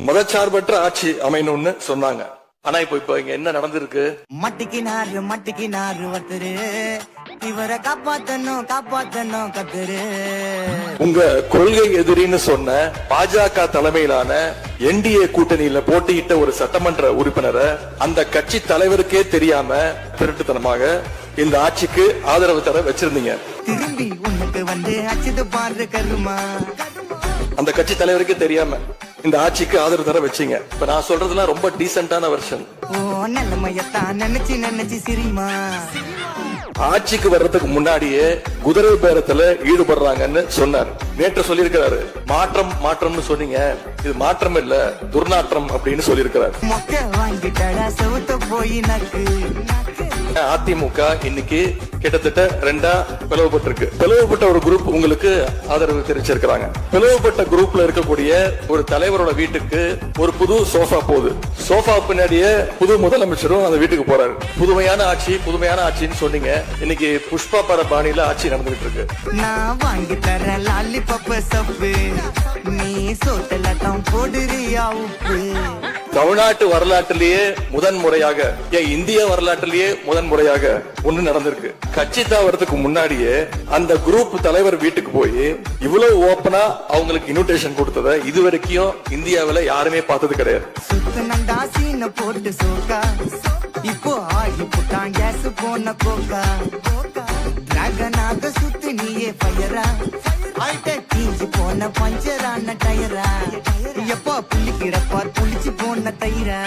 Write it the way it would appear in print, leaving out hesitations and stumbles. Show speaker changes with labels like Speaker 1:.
Speaker 1: மதச்சார்பற்ற ஆட்சி அமையணும்னு சொன்னாங்க. ஆனா இப்ப இங்க என்ன நடந்திருக்கு?
Speaker 2: மட்டிக்கினாரு ஒருத்தரு, இவரை காப்பாத்தணும் கத்துரு.
Speaker 1: உங்க கொள்கை எதிரின்னு சொன்ன பாஜக தலைமையிலான என்டிஏ கூட்டணியில போட்டியிட்ட ஒரு சட்டமன்ற உறுப்பினரை அந்த கட்சி தலைவருக்கே தெரியாம திருட்டுத்தனமாக இந்த ஆட்சிக்கு ஆதரவு தர வச்சிருந்தீங்க.
Speaker 2: திரும்பி உனக்கு வந்து அச்சுது பாரு கருமா.
Speaker 1: அந்த கட்சி தலைவருக்கே தெரியாம இந்த ஆட்சிக்கு ஆதரவு தர வச்சீங்க. இப்ப நான் சொல்றதுலாம் ரொம்ப டீசென்டான வெர்ஷன்.
Speaker 2: ஓ நல்லமையத்தான் நினைச்சு சிரிமா.
Speaker 1: ஆட்சிக்கு வர்றதுக்கு முன்னாடியே குதிரை பேரத்துல ஈடுபடுறாங்கன்னு சொன்னார். நேற்று சொல்லியிருக்கிறாரு, மாற்றம்னு சொன்னீங்க, இது மாற்றம் இல்ல துர்நாற்றம் அப்படின்னு சொல்லியிருக்கிறார்.
Speaker 2: மொக்க வாங்கிட்டடா செவுத்த போய் நக்கு.
Speaker 1: அதிமுக இன்னைக்கு கிட்டத்தட்ட 2 பிளவுபட்டிருக்கு. பிளவுபட்ட ஒரு குரூப் உங்களுக்கு ஆதரவு தெரிவிச்சிருக்கிறாங்க. பிளவுபட்ட குரூப்ல இருக்கக்கூடிய ஒரு தலைவரோட வீட்டுக்கு ஒரு புது சோஃபா போகுது. சோஃபா பின்னாடியே புது முதலமைச்சரும் அந்த வீட்டுக்கு போறாரு. புதுமையான ஆட்சின்னு சொன்னீங்க. இன்னைக்கு புஷ்பா பாணியில ஆட்சி நடந்துகிட்டு இருக்கு.
Speaker 2: நான் வாங்கி தர லாலிபப் சப்பு, நீ சோத்தல தான் போடுறியா உப்பு.
Speaker 1: தமிழ்நாட்டு வரலாற்றிலேயே முதன்முறையாக, இந்திய வரலாற்றிலேயே முதன்முறையாக ஒண்ணு நடந்திருக்கு. கட்சி தாவறதுக்கு முன்னாடியே அந்த குரூப் தலைவர் வீட்டுக்கு போய் இவ்வளவு ஓப்பனா அவங்களுக்கு இன்விடேஷன் கொடுத்தத இதுவரைக்கும் இந்தியாவில யாருமே பார்த்தது கிடையாது.
Speaker 2: சுத்தனண்டா சீன போட்டு சோக்கா, இப்போ ஆகி புட்டான் கேஸ் போன கோக்கா. டிராகனாக சுத்து நீயே ஃபயரா, ஆல்ட்ட தீஞ்சு போன பஞ்சரான டயரா. எப்போ புள்ளி கிடப்பார் புளிச்சு போன தயிரா.